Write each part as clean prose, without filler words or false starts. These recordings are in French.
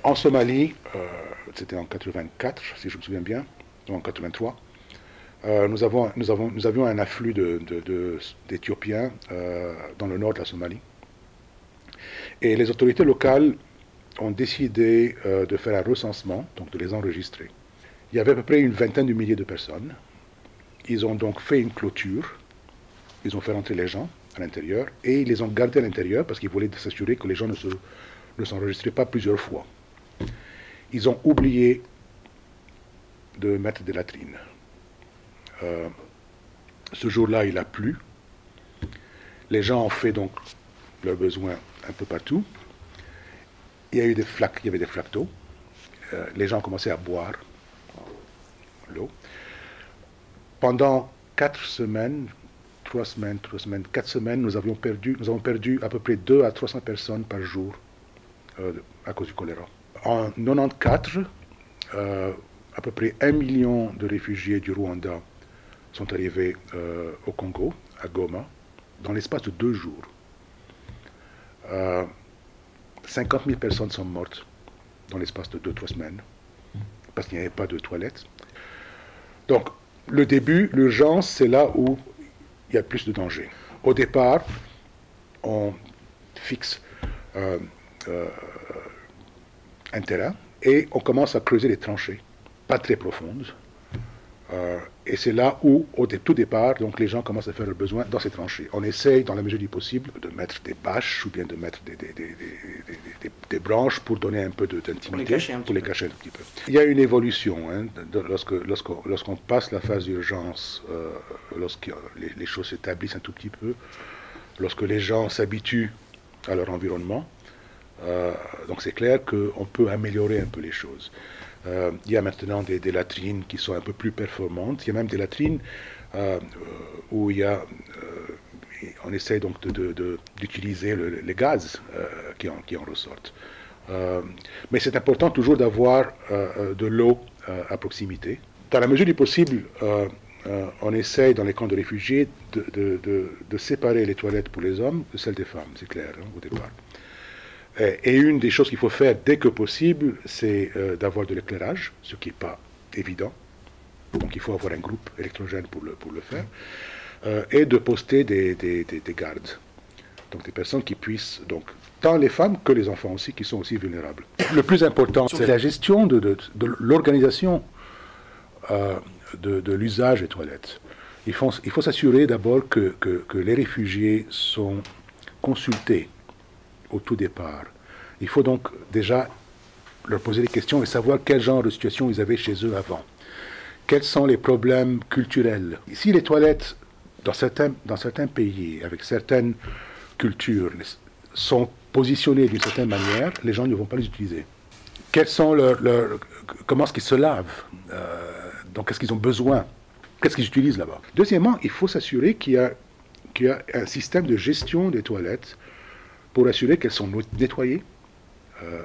En Somalie, c'était en 84, si je me souviens bien, ou en 83, nous avions un afflux d'Éthiopiens dans le nord de la Somalie. Et les autorités locales ont décidé de faire un recensement, donc de les enregistrer. Il y avait à peu près une vingtaine de milliers de personnes. Ils ont donc fait une clôture, ils ont fait rentrer les gens à l'intérieur, et ils les ont gardés à l'intérieur parce qu'ils voulaient s'assurer que les gens ne s'enregistraient pas plusieurs fois. Ils ont oublié de mettre des latrines. Ce jour-là, il a plu. Les gens ont fait donc leurs besoins un peu partout. Il y avait des flaques d'eau. Les gens ont commencé à boire l'eau. Pendant 4 semaines, 3 semaines, 4 semaines, nous avons perdu à peu près 200 à 300 personnes par jour à cause du choléra. En 94, à peu près 1 million de réfugiés du Rwanda sont arrivés au Congo, à Goma, dans l'espace de 2 jours. 50 000 personnes sont mortes dans l'espace de 2-3 semaines, parce qu'il n'y avait pas de toilettes. Donc, le début, l'urgence, c'est là où il y a plus de danger. Au départ, on fixe un terrain et on commence à creuser des tranchées, pas très profondes. Et c'est là où, au tout départ, donc les gens commencent à faire leurs besoins dans ces tranchées. On essaye, dans la mesure du possible, de mettre des bâches ou bien de mettre des branches pour donner un peu d'intimité, pour les cacher un petit peu. Il y a une évolution hein, lorsqu'on passe la phase d'urgence, lorsque les choses s'établissent un tout petit peu, lorsque les gens s'habituent à leur environnement. Donc c'est clair qu'on peut améliorer un peu les choses. Il y a maintenant des latrines qui sont un peu plus performantes. Il y a même des latrines où on essaie donc d'utiliser les gaz qui en ressortent. Mais c'est important toujours d'avoir de l'eau à proximité. Dans la mesure du possible, on essaye dans les camps de réfugiés de séparer les toilettes pour les hommes de celles des femmes, c'est clair hein, au départ. Et une des choses qu'il faut faire dès que possible, c'est d'avoir de l'éclairage, ce qui n'est pas évident. Donc il faut avoir un groupe électrogène pour le faire. Et de poster des gardes. Donc des personnes qui puissent, donc tant les femmes que les enfants aussi, qui sont aussi vulnérables. Le plus important, c'est la gestion de l'organisation de l'usage des toilettes. Il faut s'assurer d'abord que les réfugiés sont consultés au tout départ. Il faut donc déjà leur poser des questions et savoir quel genre de situation ils avaient chez eux avant. Quels sont les problèmes culturels? Si les toilettes, dans certains pays, avec certaines cultures, sont positionnées d'une certaine manière, les gens ne vont pas les utiliser. Quels sont comment est-ce qu'ils se lavent? Donc, qu'est-ce qu'ils ont besoin? Qu'est-ce qu'ils utilisent là-bas? Deuxièmement, il faut s'assurer qu'il y a un système de gestion des toilettes pour assurer qu'elles sont nettoyées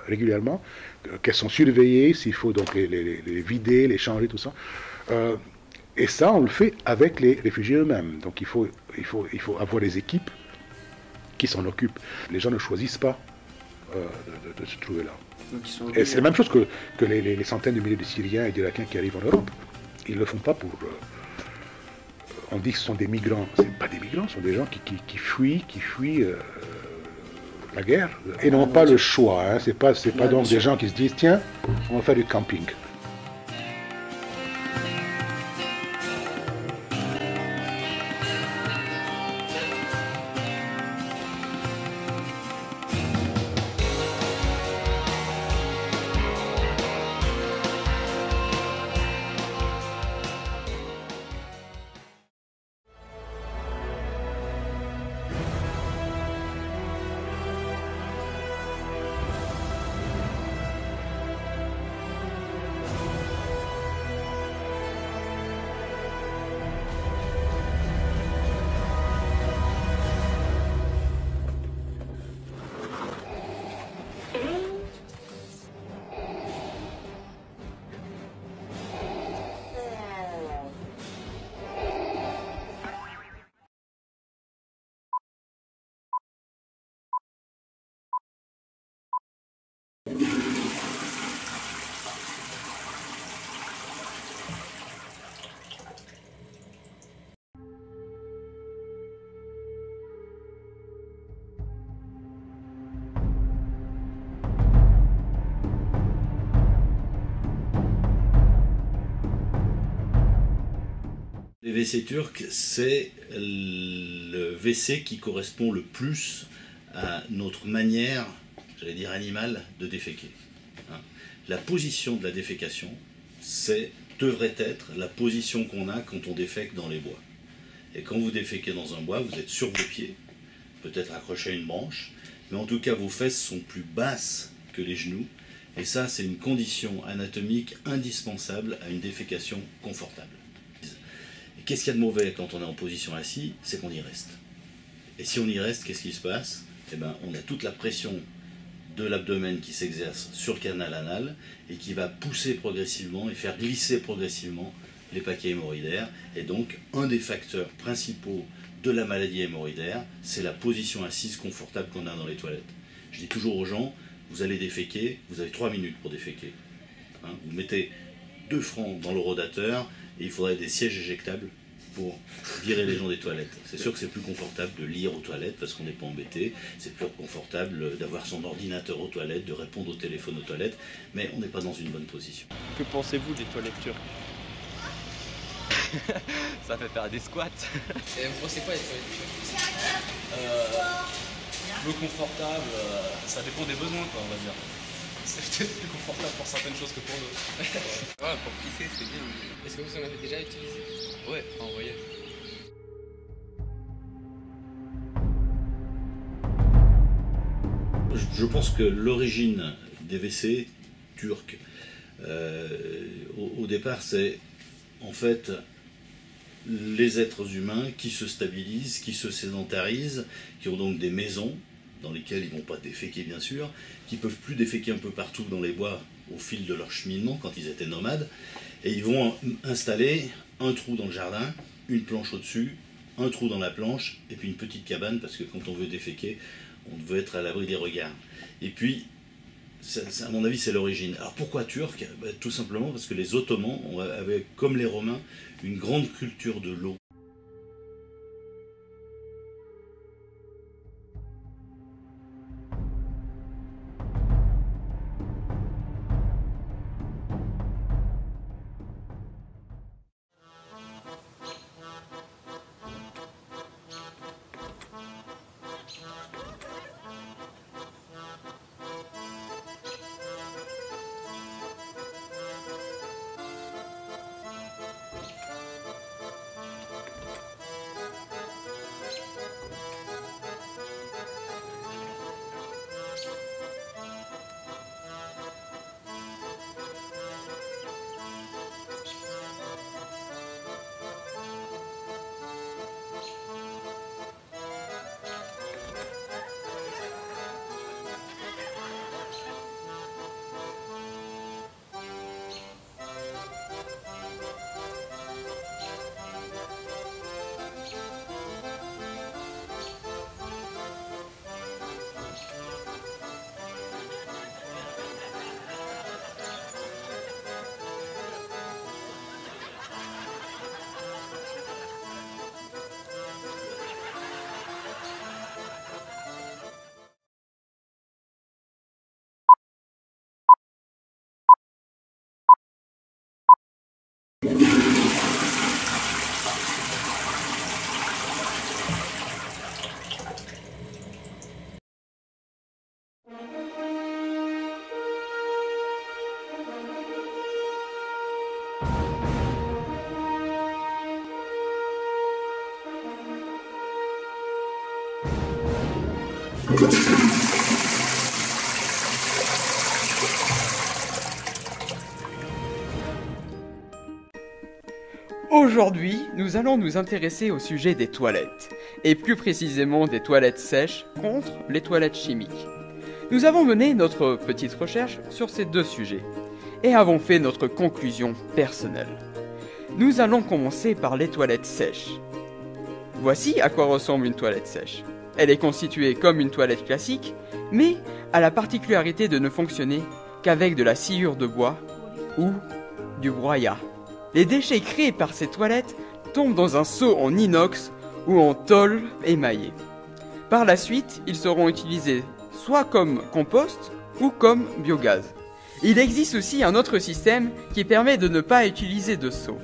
régulièrement, qu'elles sont surveillées, s'il faut donc les vider, les changer, tout ça. Et ça, on le fait avec les réfugiés eux-mêmes. Donc il faut avoir des équipes qui s'en occupent. Les gens ne choisissent pas de se trouver là. Et c'est la même chose que les centaines de milliers de Syriens et d'Irakiens qui arrivent en Europe. Ils ne le font pas pour... on dit que ce sont des migrants. Ce ne sont pas des migrants, ce sont des gens qui fuient la guerre. Et n'ont pas le choix. Hein. C'est pas donc des gens qui se disent, tiens, on va faire du camping. Les WC turcs, c'est le WC qui correspond le plus à notre manière, j'allais dire animale, de déféquer. La position de la défécation, devrait être la position qu'on a quand on défèque dans les bois. Et quand vous déféquez dans un bois, vous êtes sur vos pieds, peut-être accroché à une branche, mais en tout cas vos fesses sont plus basses que les genoux, et ça c'est une condition anatomique indispensable à une défécation confortable. Et qu'est-ce qu'il y a de mauvais quand on est en position assise? C'est qu'on y reste. Et si on y reste, qu'est-ce qui se passe? Eh bien, on a toute la pression de l'abdomen qui s'exerce sur le canal anal et qui va pousser progressivement et faire glisser progressivement les paquets hémorroïdaires. Et donc, un des facteurs principaux de la maladie hémorroïdaire, c'est la position assise confortable qu'on a dans les toilettes. Je dis toujours aux gens, vous allez déféquer, vous avez 3 minutes pour déféquer. Vous mettez 2 francs dans le rodateur et il faudrait des sièges éjectables pour virer les gens des toilettes. C'est sûr que c'est plus confortable de lire aux toilettes parce qu'on n'est pas embêté, c'est plus confortable d'avoir son ordinateur aux toilettes, de répondre au téléphone aux toilettes, mais on n'est pas dans une bonne position. Que pensez-vous des toilettes turques? Ça fait faire des squats. Et vous pensez quoi les toilettes turques? Plus confortable, ça dépend des besoins quoi, on va dire. C'est peut-être plus confortable pour certaines choses que pour d'autres. Ouais, pour pisser c'est bien. Est-ce que vous en avez déjà utilisé? Ouais, en voyage. Je pense que l'origine des WC turcs, au départ, c'est en fait les êtres humains qui se stabilisent, qui se sédentarisent, qui ont donc des maisons dans lesquelles ils ne vont pas déféquer bien sûr, qui peuvent plus déféquer un peu partout dans les bois au fil de leur cheminement quand ils étaient nomades, et ils vont installer un trou dans le jardin, une planche au-dessus, un trou dans la planche, et puis une petite cabane, parce que quand on veut déféquer, on veut être à l'abri des regards. Et puis, à mon avis, c'est l'origine. Alors pourquoi turc? Tout simplement parce que les Ottomans avaient, comme les Romains, une grande culture de l'eau. Aujourd'hui, nous allons nous intéresser au sujet des toilettes, et plus précisément des toilettes sèches contre les toilettes chimiques. Nous avons mené notre petite recherche sur ces deux sujets, et avons fait notre conclusion personnelle. Nous allons commencer par les toilettes sèches. Voici à quoi ressemble une toilette sèche. Elle est constituée comme une toilette classique, mais a la particularité de ne fonctionner qu'avec de la sciure de bois ou du broyat. Les déchets créés par ces toilettes tombent dans un seau en inox ou en tôle émaillée. Par la suite, ils seront utilisés soit comme compost ou comme biogaz. Il existe aussi un autre système qui permet de ne pas utiliser de seau.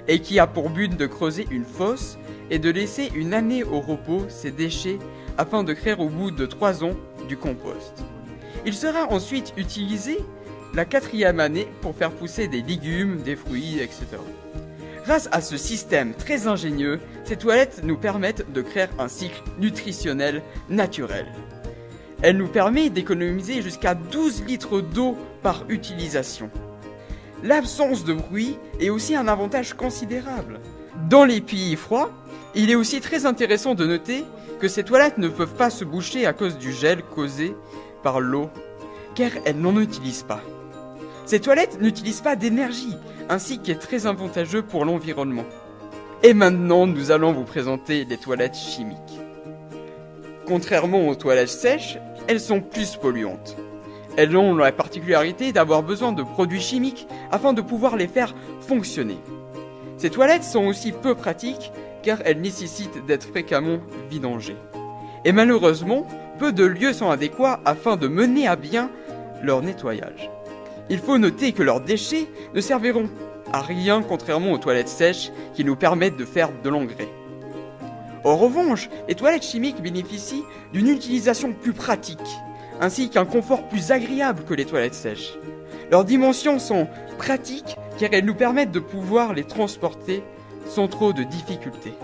et qui a pour but de creuser une fosse et de laisser une année au repos ces déchets afin de créer au bout de 3 ans du compost. Il sera ensuite utilisé la 4e année pour faire pousser des légumes, des fruits, etc. Grâce à ce système très ingénieux, ces toilettes nous permettent de créer un cycle nutritionnel naturel. Elle nous permet d'économiser jusqu'à 12 litres d'eau par utilisation. L'absence de bruit est aussi un avantage considérable. Dans les pays froids, il est aussi très intéressant de noter que ces toilettes ne peuvent pas se boucher à cause du gel causé par l'eau, car elles n'en utilisent pas. Ces toilettes n'utilisent pas d'énergie, ainsi qui est très avantageux pour l'environnement. Et maintenant, nous allons vous présenter les toilettes chimiques. Contrairement aux toilettes sèches, elles sont plus polluantes. Elles ont la particularité d'avoir besoin de produits chimiques afin de pouvoir les faire fonctionner. Ces toilettes sont aussi peu pratiques car elles nécessitent d'être fréquemment vidangées. Et malheureusement, peu de lieux sont adéquats afin de mener à bien leur nettoyage. Il faut noter que leurs déchets ne serviront à rien contrairement aux toilettes sèches qui nous permettent de faire de l'engrais. En revanche, les toilettes chimiques bénéficient d'une utilisation plus pratique, ainsi qu'un confort plus agréable que les toilettes sèches. Leurs dimensions sont pratiques car elles nous permettent de pouvoir les transporter sans trop de difficultés.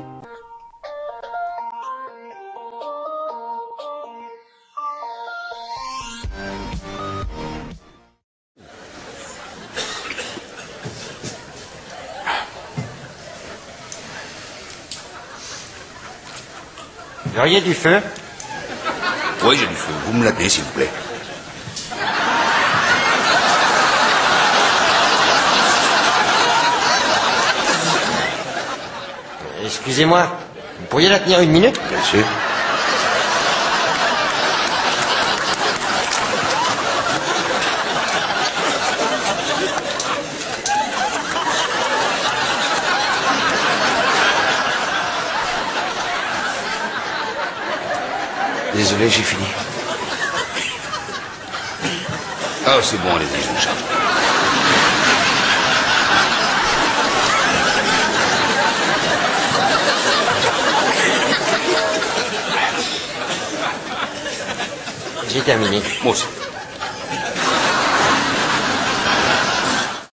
Vous auriez du feu? Oui, j'ai du feu. Vous me l'amenez, s'il vous plaît. Excusez-moi, vous pourriez la tenir 1 minute? Bien sûr. Désolé, j'ai fini. Ah, c'est bon, allez-y, je me charge. J'ai terminé. Moi aussi.